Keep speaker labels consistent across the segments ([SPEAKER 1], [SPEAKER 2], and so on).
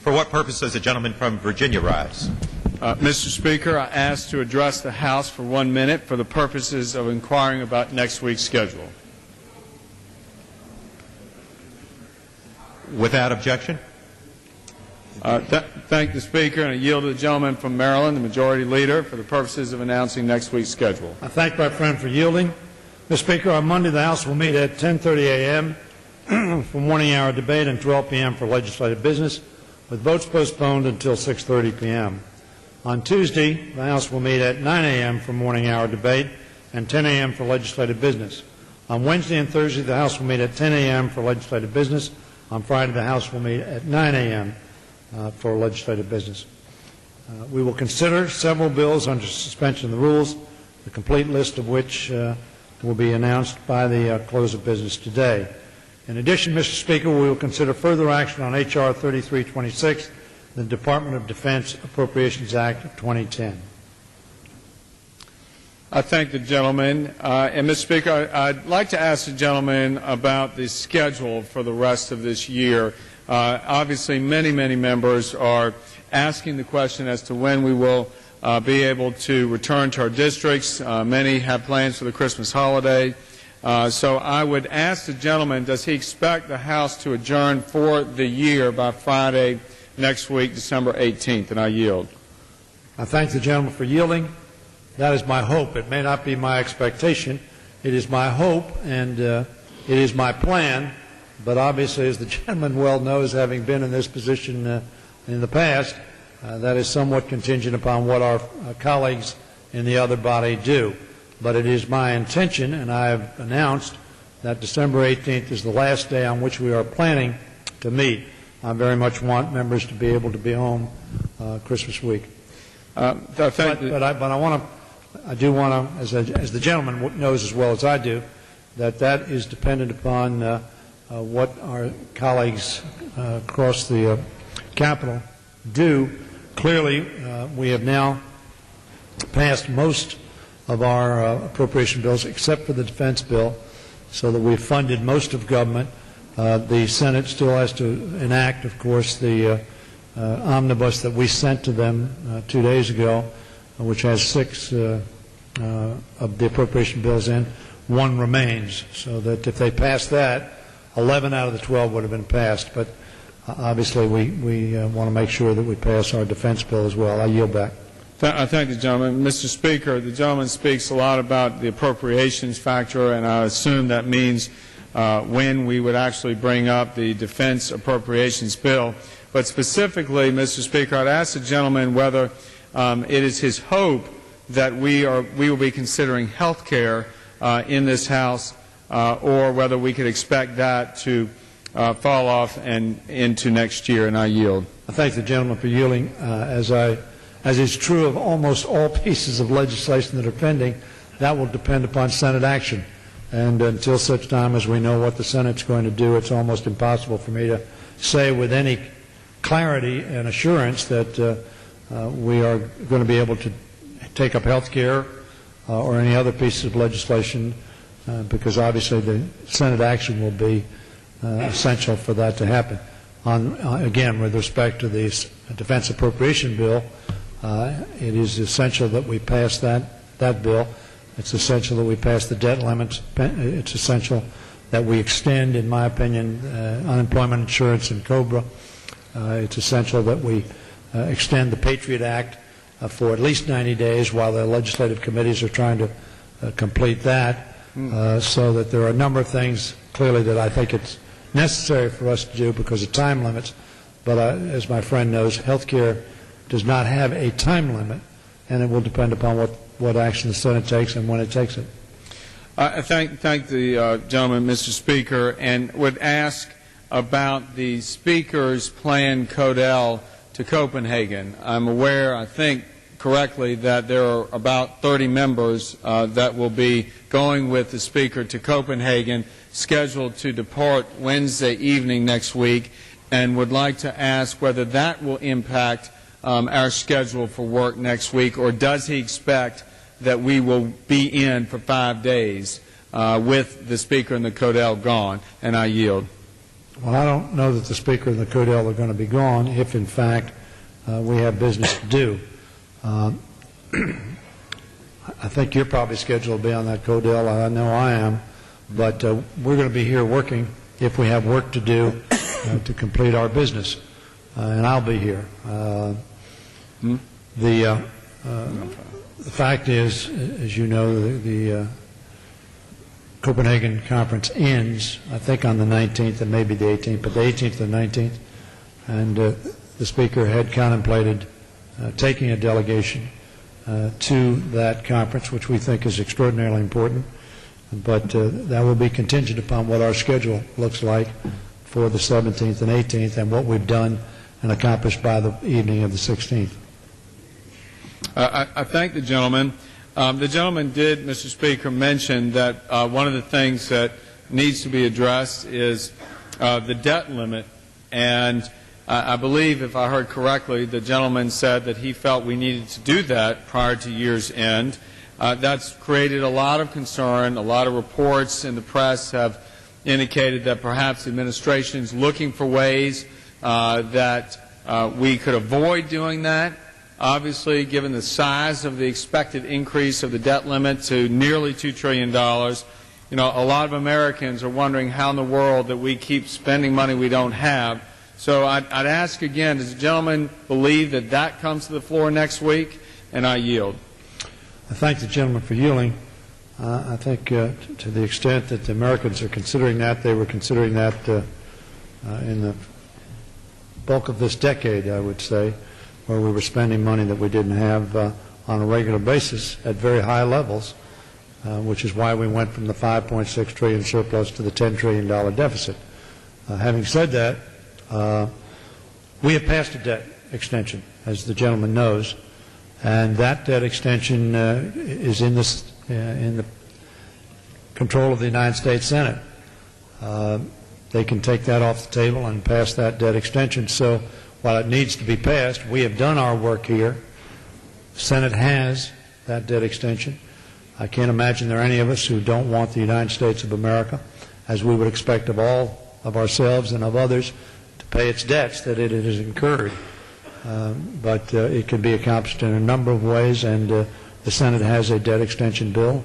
[SPEAKER 1] For what purpose does the gentleman from Virginia rise?
[SPEAKER 2] Mr. Speaker, I ask to address the House for 1 minute for the purposes of inquiring about next week's schedule.
[SPEAKER 1] Without objection?
[SPEAKER 2] Thank the Speaker, and I yield to the gentleman from Maryland, the Majority Leader, for the purposes of announcing next week's schedule.
[SPEAKER 3] I thank my friend for yielding. Mr. Speaker, on Monday the House will meet at 10:30 a.m. for morning hour debate and 12 p.m. for legislative business, with votes postponed until 6:30 p.m. On Tuesday, the House will meet at 9 a.m. for morning hour debate and 10 a.m. for legislative business. On Wednesday and Thursday, the House will meet at 10 a.m. for legislative business. On Friday, the House will meet at 9 a.m. For legislative business. We will consider several bills under suspension of the rules, the complete list of which will be announced by the close of business today. In addition, Mr. Speaker, we will consider further action on H.R. 3326, the Department of Defense Appropriations Act of 2010.
[SPEAKER 2] I thank the gentleman. And, Mr. Speaker, I'd like to ask the gentleman about the schedule for the rest of this year. Obviously, many members are asking the question as to when we will be able to return to our districts. Many have plans for the Christmas holiday. So I would ask the gentleman, does he expect the House to adjourn for the year by Friday next week, December 18th? And I yield.
[SPEAKER 3] I thank the gentleman for yielding. That is my hope. It may not be my expectation. It is my hope, and it is my plan. But obviously, as the gentleman well knows, having been in this position in the past, that is somewhat contingent upon what our colleagues in the other body do. But it is my intention, and I have announced that December 18th is the last day on which we are planning to meet. I very much want members to be able to be home Christmas week. I do want to, as the gentleman knows as well as I do, that is dependent upon what our colleagues across the Capitol do. Clearly, we have now passed most of our appropriation bills except for the defense bill, so that we've funded most of government. The Senate still has to enact, of course, the omnibus that we sent to them 2 days ago, which has 6 of the appropriation bills in. 1 remains, so that if they pass that, 11 out of the 12 would have been passed. But obviously, we want to make sure that we pass our defense bill as well. I yield back.
[SPEAKER 2] I thank the gentleman. Mr. Speaker, the gentleman speaks a lot about the appropriations factor, and I assume that means when we would actually bring up the defense appropriations bill. But specifically, Mr. Speaker, I'd ask the gentleman whether it is his hope that we will be considering health care in this House, or whether we could expect that to fall off and into next year, and I yield.
[SPEAKER 3] I thank the gentleman for yielding. As is true of almost all pieces of legislation that are pending, that will depend upon Senate action. And until such time as we know what the Senate's going to do, it's almost impossible for me to say with any clarity and assurance that we are going to be able to take up health care or any other pieces of legislation, because obviously the Senate action will be essential for that to happen. Again, with respect to the defense appropriation bill, it is essential that we pass that bill. It's essential that we pass the debt limits. It's essential that we extend, in my opinion, unemployment insurance and COBRA. It's essential that we extend the Patriot Act for at least 90 days while the legislative committees are trying to complete that, so that there are a number of things clearly that I think it's necessary for us to do because of time limits. But as my friend knows, health care does not have a time limit, and it will depend upon what action the Senate takes and when it takes it.
[SPEAKER 2] I thank the gentleman, Mr. Speaker, and would ask about the Speaker's planned Codell to Copenhagen. I'm aware, I think correctly, that there are about 30 members that will be going with the Speaker to Copenhagen, scheduled to depart Wednesday evening next week, and would like to ask whether that will impact our schedule for work next week, or does he expect that we will be in for 5 days with the Speaker and the Codell gone? And I yield.
[SPEAKER 3] Well, I don't know that the Speaker and the Codell are going to be gone if, in fact, we have business to do. I think you're probably scheduled to be on that, Codell. I know I am. But we're going to be here working if we have work to do to complete our business. And I'll be here. The fact is, as you know, the Copenhagen conference ends, I think, on the 19th and maybe the 18th, but the 18th and 19th. And the Speaker had contemplated taking a delegation to that conference, which we think is extraordinarily important. But that will be contingent upon what our schedule looks like for the 17th and 18th and what we've done and accomplished by the evening of the 16th.
[SPEAKER 2] I thank the gentleman. The gentleman did, Mr. Speaker, mention that one of the things that needs to be addressed is the debt limit. And I believe, if I heard correctly, the gentleman said that he felt we needed to do that prior to year's end. That's created a lot of concern. A lot of reports in the press have indicated that perhaps the administration is looking for ways that we could avoid doing that. Obviously, given the size of the expected increase of the debt limit to nearly $2 trillion, you know, a lot of Americans are wondering how in the world that we keep spending money we don't have. So I'd ask again, does the gentleman believe that that comes to the floor next week? And I yield.
[SPEAKER 3] I thank the gentleman for yielding. I think to the extent that the Americans are considering that, they were considering that in the bulk of this decade, I would say, where we were spending money that we didn't have on a regular basis at very high levels, which is why we went from the $5.6 trillion surplus to the $10 trillion deficit. Having said that, we have passed a debt extension, as the gentleman knows. And that debt extension is in the control of the United States Senate. They can take that off the table and pass that debt extension. So while it needs to be passed, we have done our work here. The Senate has that debt extension. I can't imagine there are any of us who don't want the United States of America, as we would expect of all of ourselves and of others, to pay its debts that it has incurred. But it can be accomplished in a number of ways, and the Senate has a debt extension bill.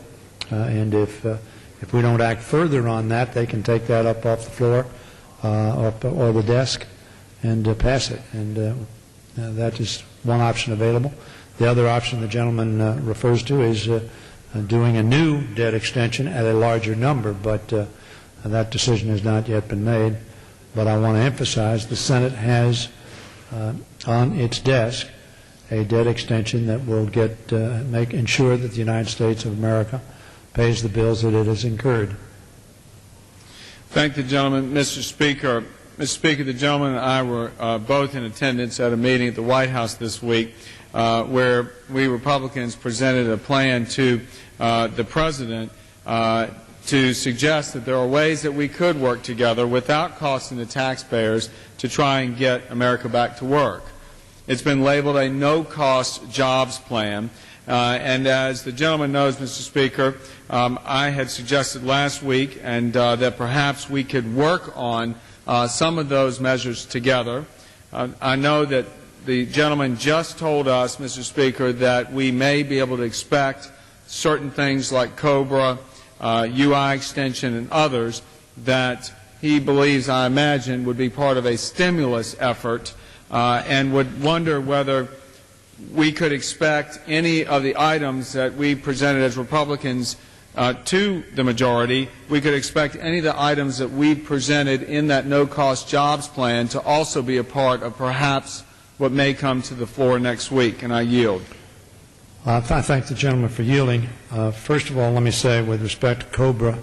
[SPEAKER 3] And if we don't act further on that, they can take that up off the floor or the desk and pass it. And that is one option available. The other option the gentleman refers to is doing a new debt extension at a larger number, but that decision has not yet been made. But I want to emphasize the Senate has on its desk a debt extension that will ensure that the United States of America pays the bills that it has incurred.
[SPEAKER 2] Thank the gentleman. Mr. Speaker, the gentleman and I were both in attendance at a meeting at the White House this week where we Republicans presented a plan to the President to suggest that there are ways that we could work together without costing the taxpayers to try and get America back to work. It's been labeled a no-cost jobs plan. And as the gentleman knows, Mr. Speaker, I had suggested last week that perhaps we could work on some of those measures together. I know that the gentleman just told us, Mr. Speaker, that we may be able to expect certain things like COBRA, UI extension, and others that he believes, I imagine, would be part of a stimulus effort, and would wonder whether we could expect any of the items that we presented as Republicans to the majority. We could expect any of the items that we presented in that no-cost jobs plan to also be a part of perhaps what may come to the floor next week. And I yield.
[SPEAKER 3] I thank the gentleman for yielding. First of all, let me say, with respect to COBRA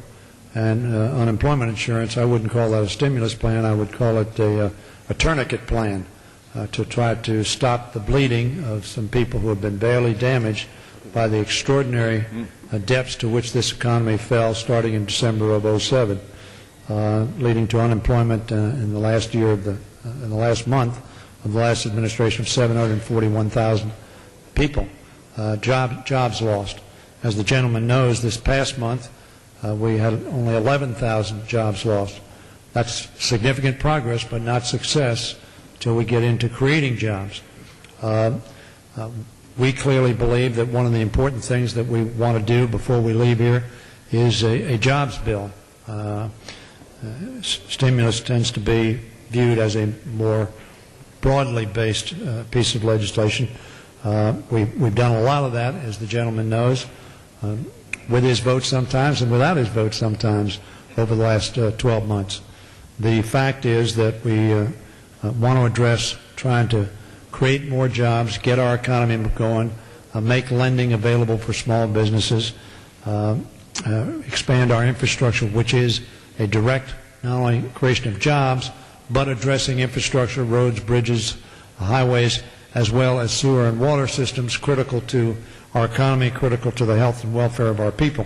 [SPEAKER 3] and unemployment insurance, I wouldn't call that a stimulus plan. I would call it a tourniquet plan to try to stop the bleeding of some people who have been badly damaged by the extraordinary depths to which this economy fell starting in December of 2007, leading to unemployment in the last year of in the last month of the last administration of 741,000 people. Jobs lost. As the gentleman knows, this past month we had only 11,000 jobs lost. That's significant progress, but not success until we get into creating jobs. We clearly believe that one of the important things that we want to do before we leave here is a jobs bill. Stimulus tends to be viewed as a more broadly based piece of legislation. We've done a lot of that, as the gentleman knows, with his vote sometimes and without his vote sometimes over the last 12 months. The fact is that we want to address trying to create more jobs, get our economy going, make lending available for small businesses, expand our infrastructure, which is a direct not only creation of jobs, but addressing infrastructure, roads, bridges, highways, as well as sewer and water systems critical to our economy, critical to the health and welfare of our people.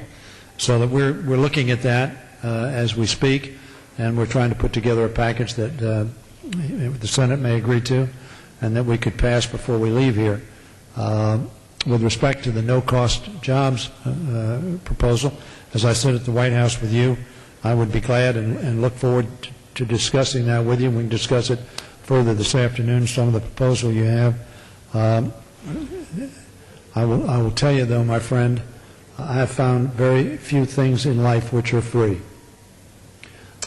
[SPEAKER 3] So that we're looking at that as we speak, and we're trying to put together a package that the Senate may agree to and that we could pass before we leave here. With respect to the no-cost jobs proposal, as I said at the White House with you, I would be glad and look forward to discussing that with you. We can discuss it further this afternoon, some of the proposal you have. I will tell you, though, my friend, I have found very few things in life which are free.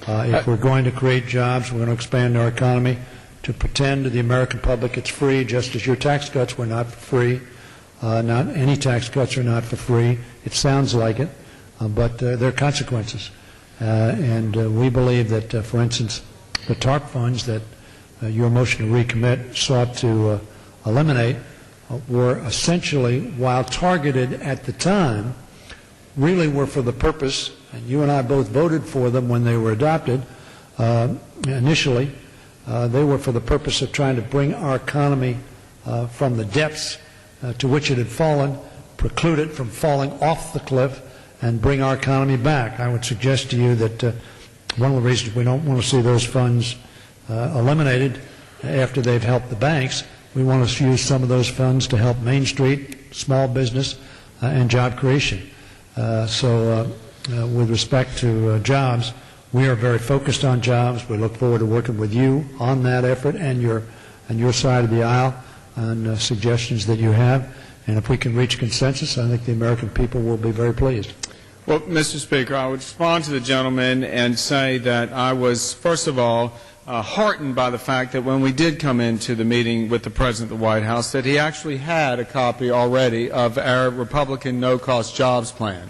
[SPEAKER 3] If we're going to create jobs, we're going to expand our economy, to pretend to the American public it's free, just as your tax cuts were not for free. Not any tax cuts are not for free. It sounds like it, but there are consequences. And we believe that, for instance, the TARP funds that your motion to recommit sought to eliminate were essentially, while targeted at the time, really were for the purpose, and you and I both voted for them when they were adopted initially, they were for the purpose of trying to bring our economy from the depths to which it had fallen, preclude it from falling off the cliff, and bring our economy back. I would suggest to you that one of the reasons we don't want to see those funds eliminated after they've helped the banks, we want to use some of those funds to help Main Street, small business, and job creation. With respect to jobs, we are very focused on jobs. We look forward to working with you on that effort and your side of the aisle on suggestions that you have. And if we can reach consensus, I think the American people will be very pleased.
[SPEAKER 2] Well, Mr. Speaker, I would respond to the gentleman and say that I was, first of all, heartened by the fact that when we did come into the meeting with the President of the White House, that he actually had a copy already of our Republican no-cost jobs plan.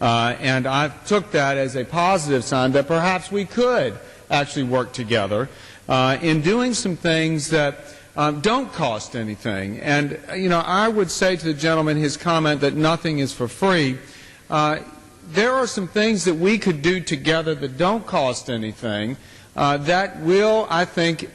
[SPEAKER 2] And I took that as a positive sign that perhaps we could actually work together in doing some things that don't cost anything. And, you know, I would say to the gentleman his comment that nothing is for free. There are some things that we could do together that don't cost anything that will, I think,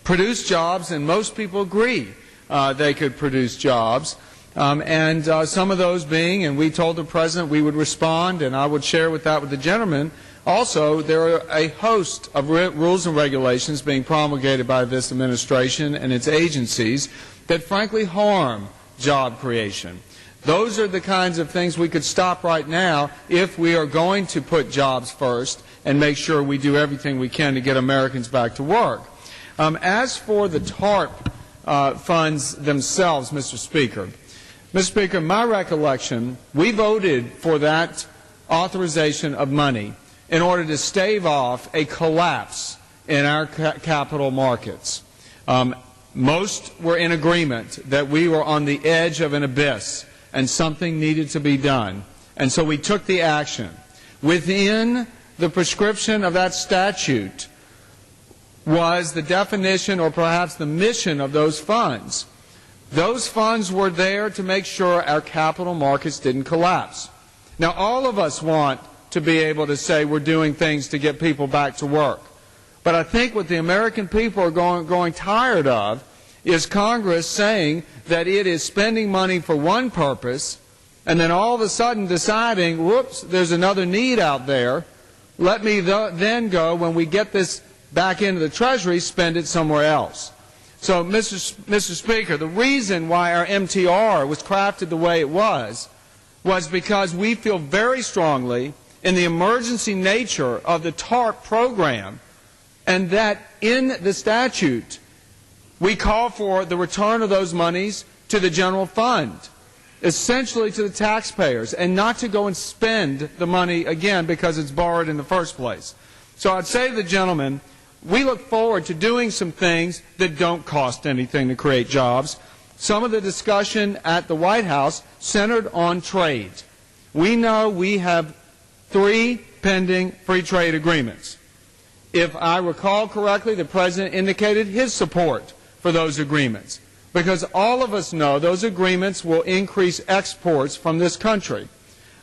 [SPEAKER 2] produce jobs, and most people agree they could produce jobs. And some of those being, and we told the President we would respond, and I would share with the gentleman. Also, there are a host of rules and regulations being promulgated by this administration and its agencies that frankly harm job creation. Those are the kinds of things we could stop right now if we are going to put jobs first and make sure we do everything we can to get Americans back to work. As for the TARP funds themselves, Mr. Speaker, my recollection, we voted for that authorization of money in order to stave off a collapse in our capital markets. Most were in agreement that we were on the edge of an abyss and something needed to be done. And so we took the action. Within the prescription of that statute was the definition or perhaps the mission of those funds. Those funds were there to make sure our capital markets didn't collapse. Now, all of us want to be able to say we're doing things to get people back to work. But I think what the American people are growing tired of is Congress saying that it is spending money for one purpose and then all of a sudden deciding, whoops, there's another need out there. Let me then go, when we get this back into the Treasury, spend it somewhere else. So, Mr. Speaker, the reason why our MTR was crafted the way it was because we feel very strongly in the emergency nature of the TARP program, and that in the statute we call for the return of those monies to the general fund, essentially to the taxpayers, and not to go and spend the money again because it's borrowed in the first place. So I'd say to the gentleman, we look forward to doing some things that don't cost anything to create jobs. Some of the discussion at the White House centered on trade. We know we have 3 pending free trade agreements. If I recall correctly, the President indicated his support for those agreements, because all of us know those agreements will increase exports from this country.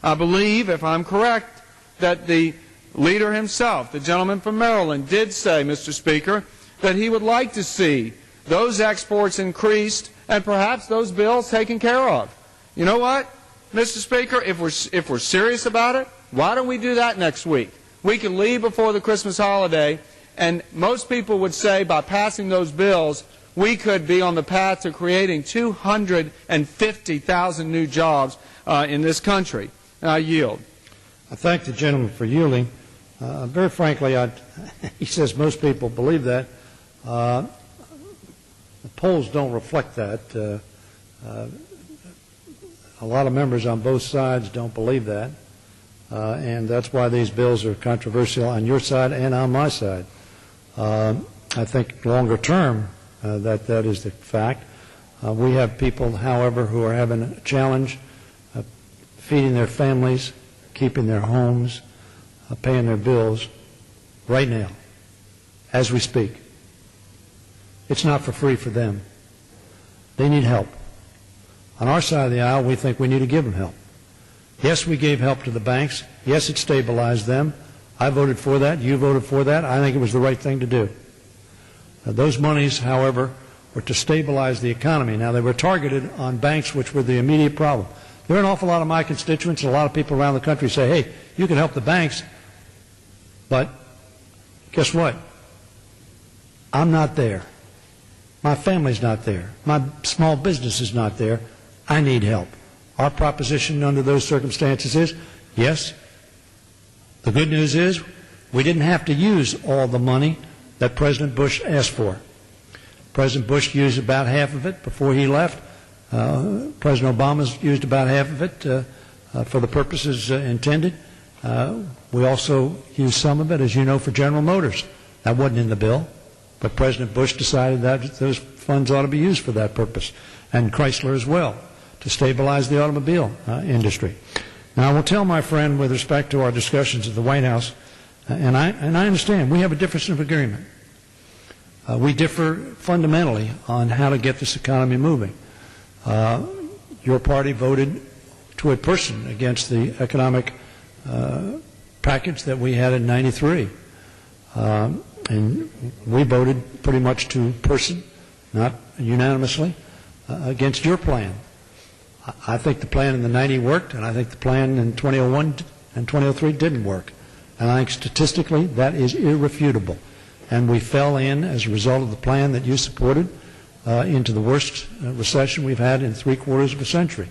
[SPEAKER 2] I believe, if I'm correct, that the leader himself, the gentleman from Maryland, did say, Mr. Speaker, that he would like to see those exports increased and perhaps those bills taken care of. You know what, Mr. Speaker, if we're serious about it, why don't we do that next week? We can leave before the Christmas holiday, and most people would say by passing those bills, we could be on the path to creating 250,000 new jobs in this country. And I yield.
[SPEAKER 3] I thank the gentleman for yielding. Very frankly, he says most people believe that. The polls don't reflect that. A lot of members on both sides don't believe that, and that's why these bills are controversial on your side and on my side. I think longer term that is the fact. We have people, however, who are having a challenge feeding their families, keeping their homes, paying their bills right now, as we speak. It's not for free for them. They need help. On our side of the aisle, we think we need to give them help. Yes, we gave help to the banks. Yes, it stabilized them. I voted for that. You voted for that. I think it was the right thing to do. Those monies, however, were to stabilize the economy. Now, they were targeted on banks, which were the immediate problem. There are an awful lot of my constituents and a lot of people around the country say, hey, you can help the banks, but guess what? I'm not there. My family's not there. My small business is not there. I need help. Our proposition under those circumstances is, yes, the good news is we didn't have to use all the money that President Bush asked for. President Bush used about half of it before he left. President Obama's used about half of it for the purposes intended. We also used some of it, as you know, for General Motors. That wasn't in the bill, but President Bush decided that those funds ought to be used for that purpose, and Chrysler as well, to stabilize the automobile industry. Now, I will tell my friend with respect to our discussions at the White House, and I understand we have a difference of agreement. We differ fundamentally on how to get this economy moving. Your party voted to a person against the economic package that we had in '93. And we voted pretty much to person, not unanimously, against your plan. I think the plan in the '90 worked, and I think the plan in 2001 and 2003 didn't work. And I think statistically that is irrefutable. And we fell in, as a result of the plan that you supported, into the worst recession we've had in 3/4 of a century.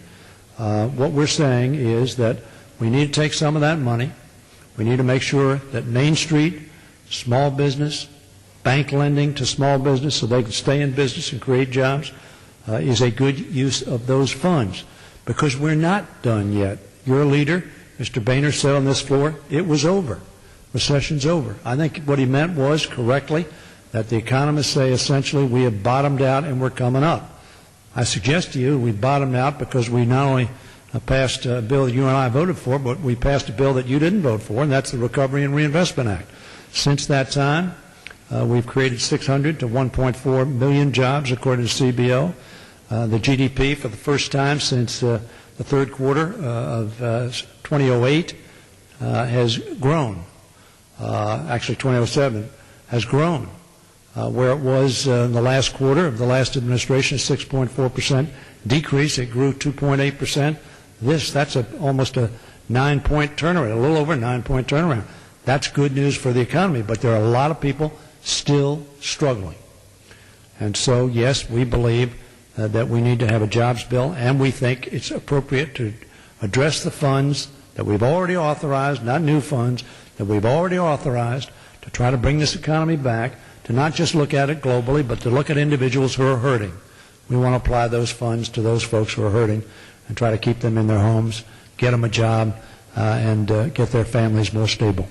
[SPEAKER 3] What we're saying is that we need to take some of that money. We need to make sure that Main Street, small business, bank lending to small business so they can stay in business and create jobs, is a good use of those funds, because we're not done yet. Your leader, Mr. Boehner, said on this floor it was over. Recession's over. I think what he meant was, correctly, that the economists say essentially we have bottomed out and we're coming up. I suggest to you we bottomed out because we not only passed a bill that you and I voted for, but we passed a bill that you didn't vote for, and that's the Recovery and Reinvestment Act. Since that time, we've created 600 to 1.4 million jobs, according to CBO. The GDP, for the first time since the third quarter of 2008, has grown. Actually, 2007 has grown. Where it was in the last quarter of the last administration, a 6.4% decrease. It grew 2.8%. That's almost a 9-point turnaround, a little over a 9-point turnaround. That's good news for the economy, but there are a lot of people still struggling. And so, yes, we believe that we need to have a jobs bill, and we think it's appropriate to address the funds that we've already authorized, not new funds, that we've already authorized to try to bring this economy back, to not just look at it globally, but to look at individuals who are hurting. We want to apply those funds to those folks who are hurting and try to keep them in their homes, get them a job, and get their families more stable.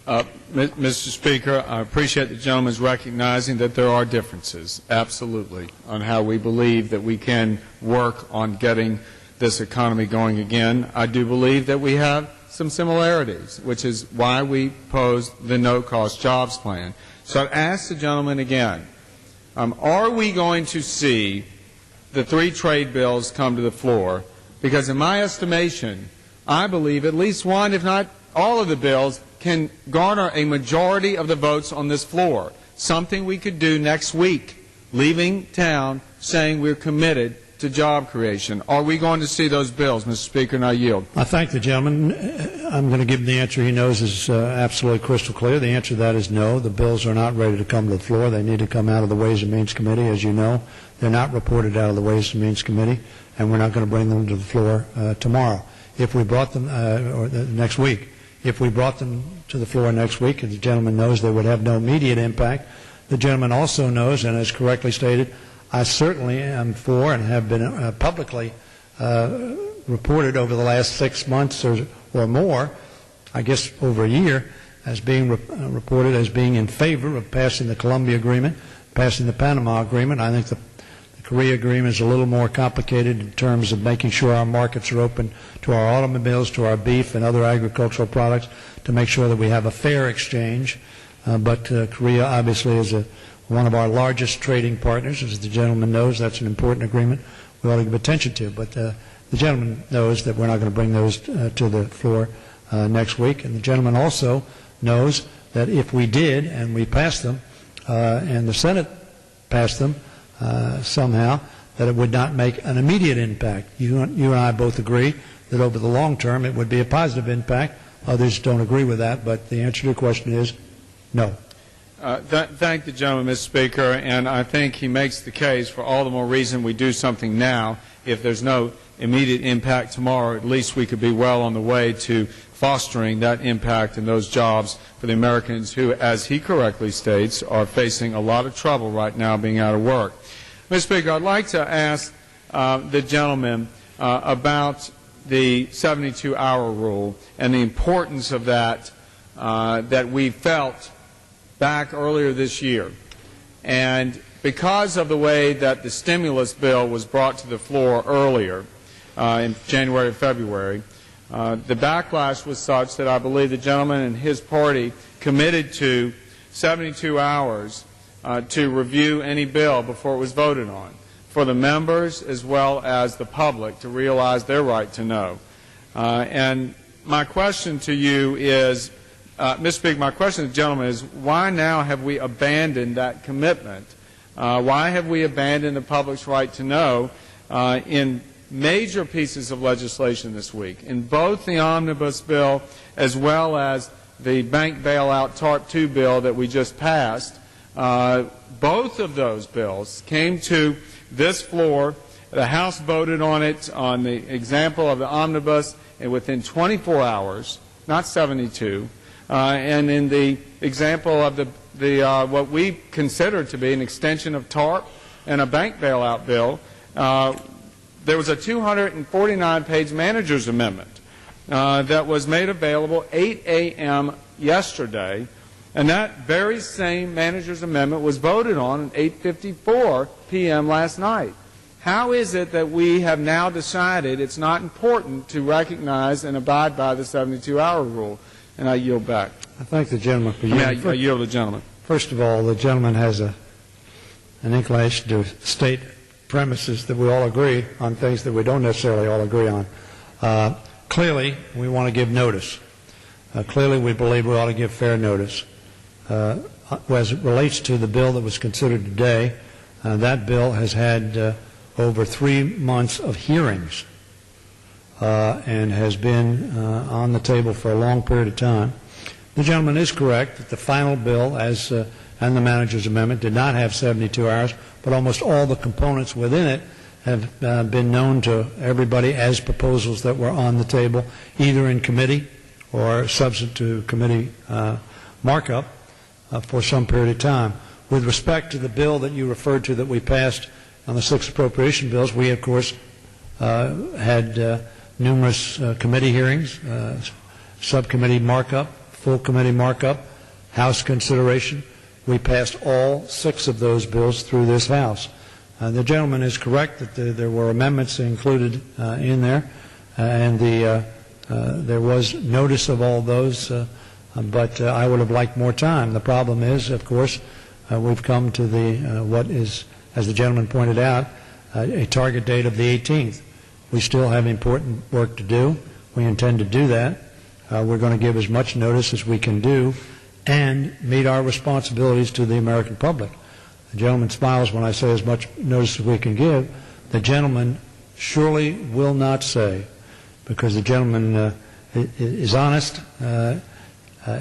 [SPEAKER 2] Mr. Speaker, I appreciate the gentleman's recognizing that there are differences, absolutely, on how we believe that we can work on getting this economy going again. I do believe that we have some similarities, which is why we posed the no-cost jobs plan. So I'd ask the gentleman again, are we going to see the 3 trade bills come to the floor? Because in my estimation, I believe at least one, if not all of the bills, can garner a majority of the votes on this floor, something we could do next week, leaving town saying we're committed to job creation. Are we going to see those bills, Mr. Speaker, and I yield?
[SPEAKER 3] I thank the gentleman. I'm going to give him the answer he knows is absolutely crystal clear. The answer to that is no. The bills are not ready to come to the floor. They need to come out of the Ways and Means Committee. As you know, they're not reported out of the Ways and Means Committee, and we're not going to bring them to the floor tomorrow. If we brought them, or next week, if we brought them to the floor next week, and the gentleman knows they would have no immediate impact, the gentleman also knows, and as correctly stated, I certainly am for and have been publicly reported over the last 6 months or more, I guess over a year, as being reported as being in favor of passing the Colombia Agreement, passing the Panama Agreement. I think the Korea Agreement is a little more complicated in terms of making sure our markets are open to our automobiles, to our beef and other agricultural products, to make sure that we have a fair exchange. But Korea obviously is one of our largest trading partners. As the gentleman knows, that's an important agreement we ought to give attention to. But the gentleman knows that we're not going to bring those to the floor next week. And the gentleman also knows that if we did and we passed them and the Senate passed them somehow, that it would not make an immediate impact. You and I both agree that over the long term it would be a positive impact. Others don't agree with that, but the answer to your question is no.
[SPEAKER 2] Thank the gentleman, Mr. Speaker, and I think he makes the case for all the more reason we do something now. If there's no immediate impact tomorrow, at least we could be well on the way to fostering that impact and those jobs for the Americans who, as he correctly states, are facing a lot of trouble right now being out of work. Mr. Speaker, I'd like to ask the gentleman about the 72-hour rule and the importance of that that we felt back earlier this year. And because of the way that the stimulus bill was brought to the floor earlier in January or February, the backlash was such that I believe the gentleman and his party committed to 72 hours to review any bill before it was voted on, for the members as well as the public to realize their right to know. And my question to you is, Mr. Speaker, my question to the gentleman is, why now have we abandoned that commitment? Why have we abandoned the public's right to know in major pieces of legislation this week, in both the omnibus bill as well as the bank bailout TARP 2 bill that we just passed? Both of those bills came to this floor. The House voted on it on the example of the omnibus, and within 24 hours, not 72, and in the example of what we consider to be an extension of TARP and a bank bailout bill, there was a 249-page manager's amendment that was made available 8 a.m. yesterday, and that very same manager's amendment was voted on at 8:54 p.m. last night. How is it that we have now decided it's not important to recognize and abide by the 72-hour rule? And I yield back.
[SPEAKER 3] I thank the gentleman for yielding.
[SPEAKER 2] I yield to the gentleman.
[SPEAKER 3] First of all, the gentleman has an inclination to state premises that we all agree on things that we don't necessarily all agree on. Clearly, we want to give notice. Clearly, we believe we ought to give fair notice. As it relates to the bill that was considered today, that bill has had over 3 months of hearings and has been on the table for a long period of time. The gentleman is correct that the final bill, and the manager's amendment, did not have 72 hours, but almost all the components within it have been known to everybody as proposals that were on the table, either in committee or subsequent to committee markup for some period of time. With respect to the bill that you referred to that we passed on the 6 appropriation bills, we, of course, had numerous committee hearings, subcommittee markup, full committee markup, House consideration. We passed all 6 of those bills through this House. The gentleman is correct that there were amendments included in there, and there was notice of all those, but I would have liked more time. The problem is, of course, we've come to the what is, as the gentleman pointed out, a target date of the 18th. We still have important work to do. We intend to do that. We're going to give as much notice as we can do and meet our responsibilities to the American public. The gentleman smiles when I say as much notice as we can give. The gentleman surely will not say, because the gentleman is honest,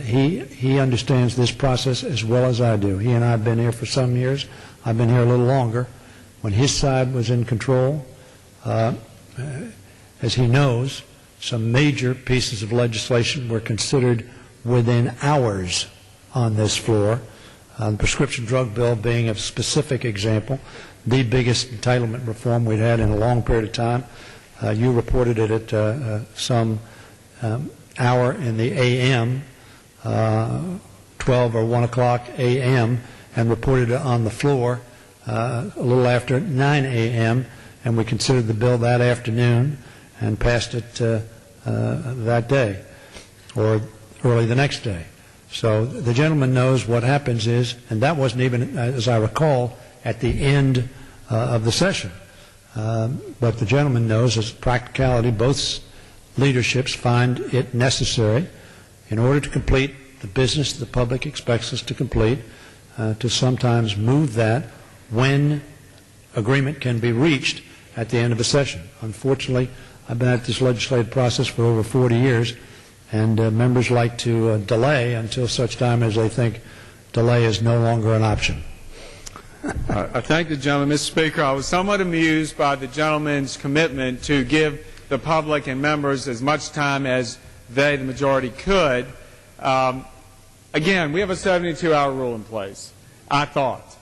[SPEAKER 3] he understands this process as well as I do. He and I have been here for some years. I've been here a little longer. When his side was in control, as he knows, some major pieces of legislation were considered within hours on this floor, the prescription drug bill being a specific example, the biggest entitlement reform we'd had in a long period of time. You reported it at some hour in the a.m., 12 or 1 o'clock a.m., and reported it on the floor a little after 9 a.m., and we considered the bill that afternoon and passed it that day or early the next day. So the gentleman knows what happens is, and that wasn't even, as I recall, at the end of the session. But the gentleman knows, as practicality, both leaderships find it necessary, in order to complete the business the public expects us to complete, to sometimes move that when agreement can be reached at the end of a session. Unfortunately, I've been at this legislative process for over 40 years, and members like to delay until such time as they think delay is no longer an option.
[SPEAKER 2] I thank the gentleman. Mr. Speaker, I was somewhat amused by the gentleman's commitment to give the public and members as much time as they, the majority, could. Again, we have a 72-hour rule in place, I thought.